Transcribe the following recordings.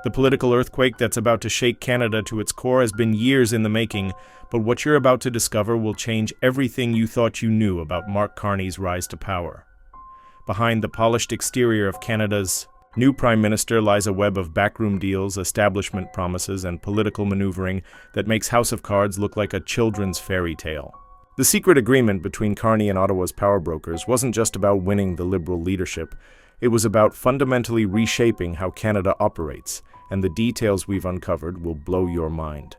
The political earthquake that's about to shake Canada to its core has been years in the making, but what you're about to discover will change everything you thought you knew about Mark Carney's rise to power. Behind the polished exterior of Canada's new Prime Minister lies a web of backroom deals, establishment promises, and political maneuvering that makes House of Cards look like a children's fairy tale. The secret agreement between Carney and Ottawa's power brokers wasn't just about winning the Liberal leadership. It was about fundamentally reshaping how Canada operates, and the details we've uncovered will blow your mind.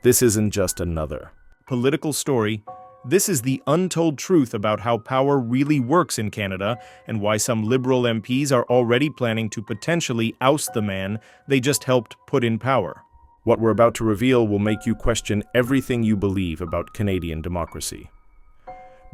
This isn't just another political story. This is the untold truth about how power really works in Canada and why some Liberal MPs are already planning to potentially oust the man they just helped put in power. What we're about to reveal will make you question everything you believe about Canadian democracy.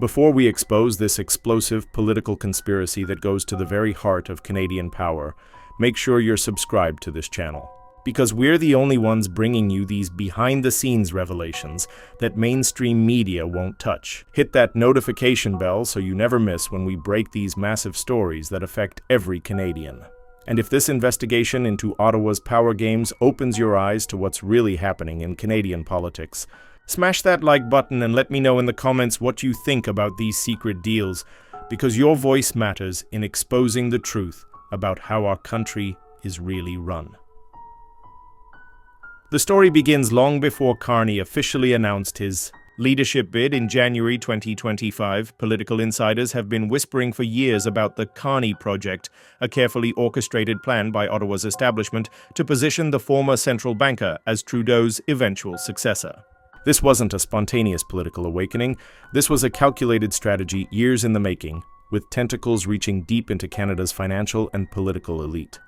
Before we expose this explosive political conspiracy that goes to the very heart of Canadian power, make sure you're subscribed to this channel, because we're the only ones bringing you these behind-the-scenes revelations that mainstream media won't touch. Hit that notification bell so you never miss when we break these massive stories that affect every Canadian. And if this investigation into Ottawa's power games opens your eyes to what's really happening in Canadian politics, smash that like button and let me know in the comments what you think about these secret deals, because your voice matters in exposing the truth about how our country is really run. The story begins long before Carney officially announced his leadership bid in January 2025. Political insiders have been whispering for years about the Carney Project, a carefully orchestrated plan by Ottawa's establishment to position the former central banker as Trudeau's eventual successor. This wasn't a spontaneous political awakening. This was a calculated strategy years in the making, with tentacles reaching deep into Canada's financial and political elite.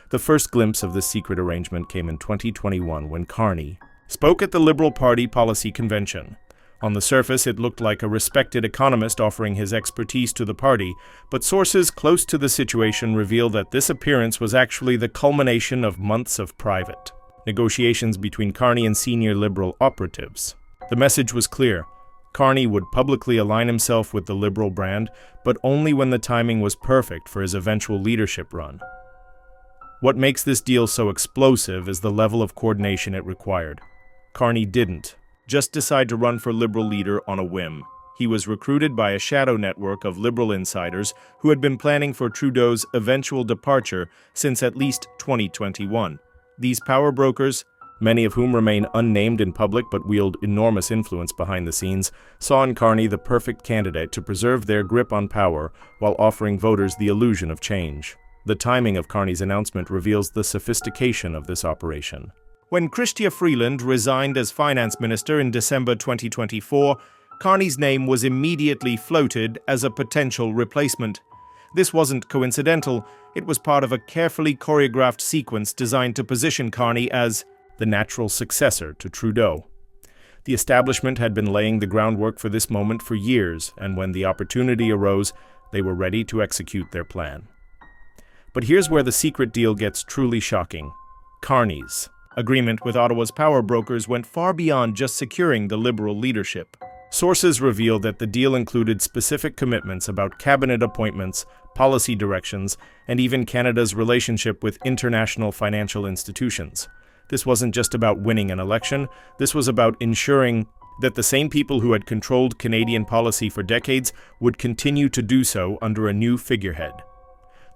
The first glimpse of this secret arrangement came in 2021 when Carney spoke at the Liberal Party Policy Convention. On the surface, it looked like a respected economist offering his expertise to the party, but sources close to the situation reveal that this appearance was actually the culmination of months of private negotiations between Carney and senior Liberal operatives. The message was clear. Carney would publicly align himself with the Liberal brand, but only when the timing was perfect for his eventual leadership run. What makes this deal so explosive is the level of coordination it required. Carney didn't just decide to run for Liberal leader on a whim. He was recruited by a shadow network of Liberal insiders who had been planning for Trudeau's eventual departure since at least 2021. These power brokers, many of whom remain unnamed in public but wield enormous influence behind the scenes, saw in Carney the perfect candidate to preserve their grip on power while offering voters the illusion of change. The timing of Carney's announcement reveals the sophistication of this operation. When Chrystia Freeland resigned as finance minister in December 2024, Carney's name was immediately floated as a potential replacement. This wasn't coincidental. It was part of a carefully choreographed sequence designed to position Carney as the natural successor to Trudeau. The establishment had been laying the groundwork for this moment for years, and when the opportunity arose, they were ready to execute their plan. But here's where the secret deal gets truly shocking. Carney's agreement with Ottawa's power brokers went far beyond just securing the Liberal leadership. Sources reveal that the deal included specific commitments about cabinet appointments, policy directions, and even Canada's relationship with international financial institutions. This wasn't just about winning an election. This was about ensuring that the same people who had controlled Canadian policy for decades would continue to do so under a new figurehead.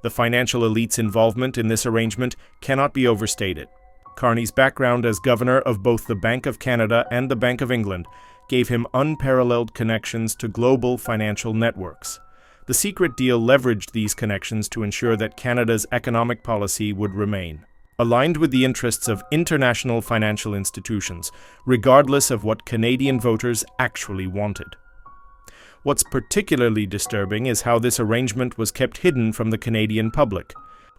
The financial elite's involvement in this arrangement cannot be overstated. Carney's background as governor of both the Bank of Canada and the Bank of England gave him unparalleled connections to global financial networks. The secret deal leveraged these connections to ensure that Canada's economic policy would remain aligned with the interests of international financial institutions, regardless of what Canadian voters actually wanted. What's particularly disturbing is how this arrangement was kept hidden from the Canadian public.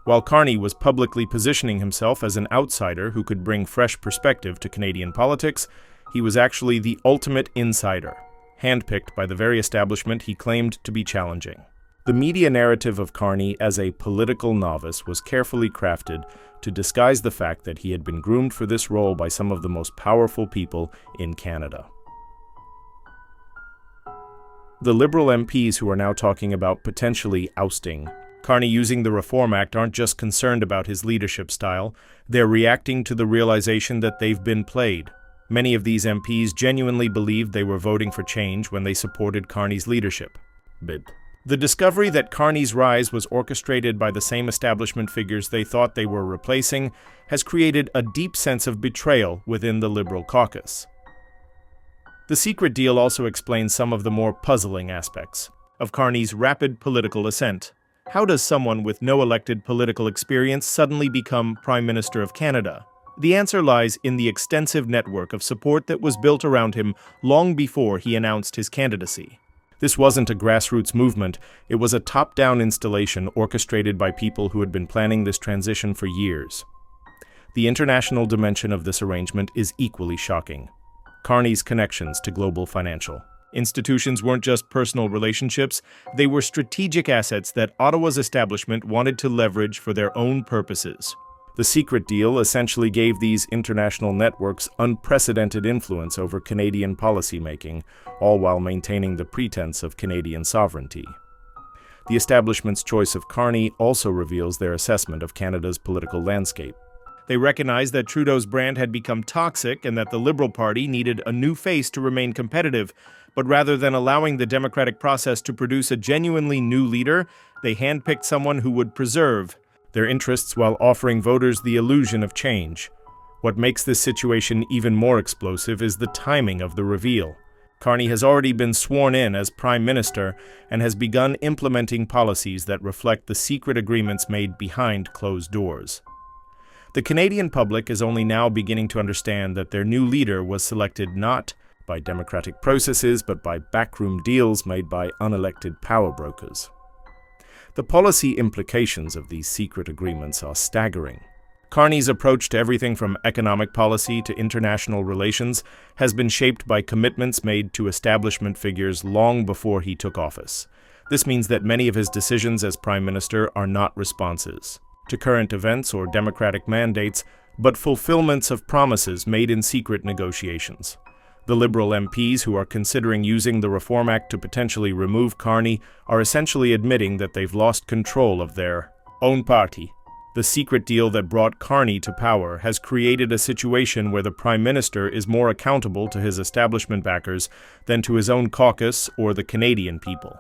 While Carney was publicly positioning himself as an outsider who could bring fresh perspective to Canadian politics, he was actually the ultimate insider, handpicked by the very establishment he claimed to be challenging. The media narrative of Carney as a political novice was carefully crafted to disguise the fact that he had been groomed for this role by some of the most powerful people in Canada. The Liberal MPs who are now talking about potentially ousting Carney using the Reform Act aren't just concerned about his leadership style, they're reacting to the realization that they've been played. Many of these MPs genuinely believed they were voting for change when they supported Carney's leadership bid. The discovery that Carney's rise was orchestrated by the same establishment figures they thought they were replacing has created a deep sense of betrayal within the Liberal caucus. The secret deal also explains some of the more puzzling aspects of Carney's rapid political ascent. How does someone with no elected political experience suddenly become Prime Minister of Canada? The answer lies in the extensive network of support that was built around him long before he announced his candidacy. This wasn't a grassroots movement, it was a top-down installation orchestrated by people who had been planning this transition for years. The international dimension of this arrangement is equally shocking. Carney's connections to global financial institutions weren't just personal relationships, they were strategic assets that Ottawa's establishment wanted to leverage for their own purposes. The secret deal essentially gave these international networks unprecedented influence over Canadian policymaking, all while maintaining the pretense of Canadian sovereignty. The establishment's choice of Carney also reveals their assessment of Canada's political landscape. They recognized that Trudeau's brand had become toxic and that the Liberal Party needed a new face to remain competitive, but rather than allowing the democratic process to produce a genuinely new leader, they handpicked someone who would preserve their interests while offering voters the illusion of change. What makes this situation even more explosive is the timing of the reveal. Carney has already been sworn in as Prime Minister and has begun implementing policies that reflect the secret agreements made behind closed doors. The Canadian public is only now beginning to understand that their new leader was selected not by democratic processes but by backroom deals made by unelected power brokers. The policy implications of these secret agreements are staggering. Carney's approach to everything from economic policy to international relations has been shaped by commitments made to establishment figures long before he took office. This means that many of his decisions as Prime Minister are not responses to current events or democratic mandates, but fulfillments of promises made in secret negotiations. The Liberal MPs who are considering using the Reform Act to potentially remove Carney are essentially admitting that they've lost control of their own party. The secret deal that brought Carney to power has created a situation where the Prime Minister is more accountable to his establishment backers than to his own caucus or the Canadian people.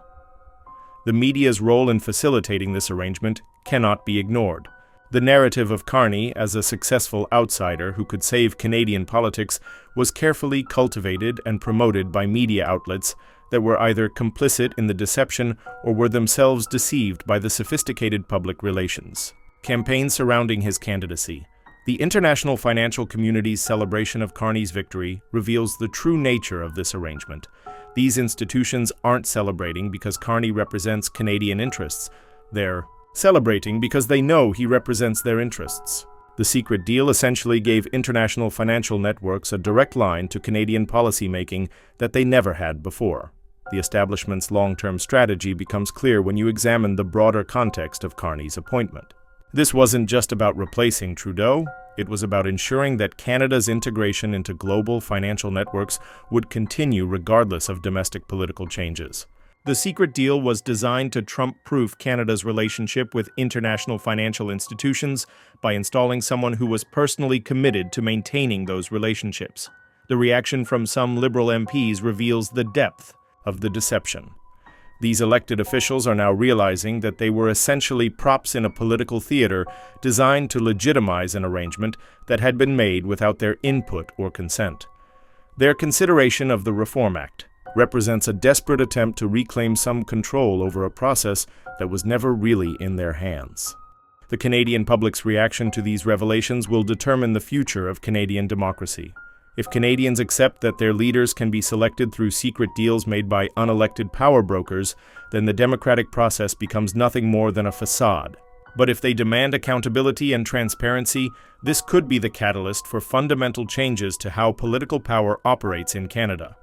The media's role in facilitating this arrangement cannot be ignored. The narrative of Carney as a successful outsider who could save Canadian politics was carefully cultivated and promoted by media outlets that were either complicit in the deception or were themselves deceived by the sophisticated public relations campaign surrounding his candidacy. The international financial community's celebration of Carney's victory reveals the true nature of this arrangement. These institutions aren't celebrating because Carney represents Canadian interests. They're celebrating because they know he represents their interests. The secret deal essentially gave international financial networks a direct line to Canadian policymaking that they never had before. The establishment's long-term strategy becomes clear when you examine the broader context of Carney's appointment. This wasn't just about replacing Trudeau, it was about ensuring that Canada's integration into global financial networks would continue regardless of domestic political changes. The secret deal was designed to trump-proof Canada's relationship with international financial institutions by installing someone who was personally committed to maintaining those relationships. The reaction from some Liberal MPs reveals the depth of the deception. These elected officials are now realizing that they were essentially props in a political theater designed to legitimize an arrangement that had been made without their input or consent. Their consideration of the Reform Act represents a desperate attempt to reclaim some control over a process that was never really in their hands. The Canadian public's reaction to these revelations will determine the future of Canadian democracy. If Canadians accept that their leaders can be selected through secret deals made by unelected power brokers, then the democratic process becomes nothing more than a facade. But if they demand accountability and transparency, this could be the catalyst for fundamental changes to how political power operates in Canada.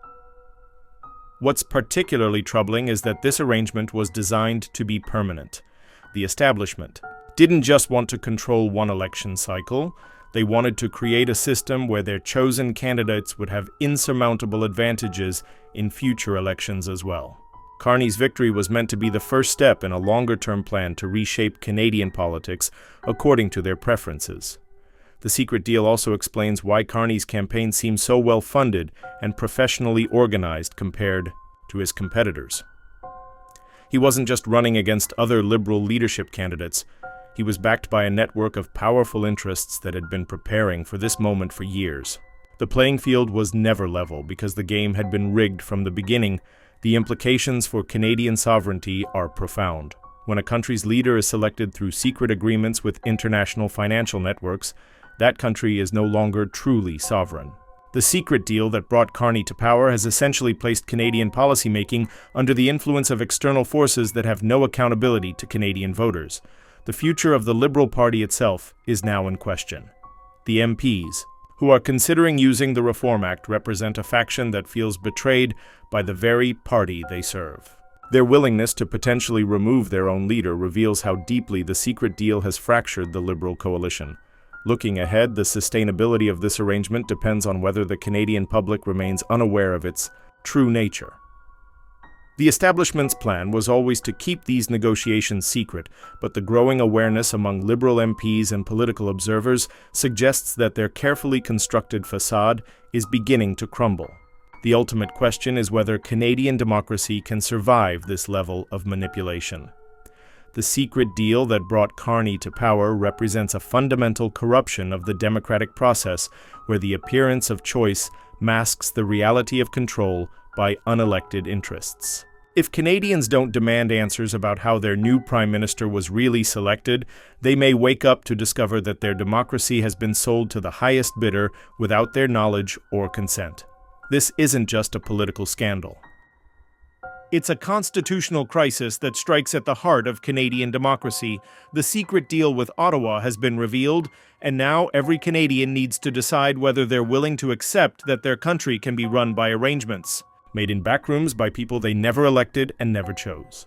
What's particularly troubling is that this arrangement was designed to be permanent. The establishment didn't just want to control one election cycle, they wanted to create a system where their chosen candidates would have insurmountable advantages in future elections as well. Carney's victory was meant to be the first step in a longer-term plan to reshape Canadian politics according to their preferences. The secret deal also explains why Carney's campaign seems so well-funded and professionally organized compared to his competitors. He wasn't just running against other Liberal leadership candidates. He was backed by a network of powerful interests that had been preparing for this moment for years. The playing field was never level because the game had been rigged from the beginning. The implications for Canadian sovereignty are profound. When a country's leader is selected through secret agreements with international financial networks, that country is no longer truly sovereign. The secret deal that brought Carney to power has essentially placed Canadian policymaking under the influence of external forces that have no accountability to Canadian voters. The future of the Liberal Party itself is now in question. The MPs, who are considering using the Reform Act, represent a faction that feels betrayed by the very party they serve. Their willingness to potentially remove their own leader reveals how deeply the secret deal has fractured the Liberal coalition. Looking ahead, the sustainability of this arrangement depends on whether the Canadian public remains unaware of its true nature. The establishment's plan was always to keep these negotiations secret, but the growing awareness among Liberal MPs and political observers suggests that their carefully constructed facade is beginning to crumble. The ultimate question is whether Canadian democracy can survive this level of manipulation. The secret deal that brought Carney to power represents a fundamental corruption of the democratic process, where the appearance of choice masks the reality of control by unelected interests. If Canadians don't demand answers about how their new Prime Minister was really selected, they may wake up to discover that their democracy has been sold to the highest bidder without their knowledge or consent. This isn't just a political scandal. It's a constitutional crisis that strikes at the heart of Canadian democracy. The secret deal with Ottawa has been revealed, and now every Canadian needs to decide whether they're willing to accept that their country can be run by arrangements, made in backrooms by people they never elected and never chose.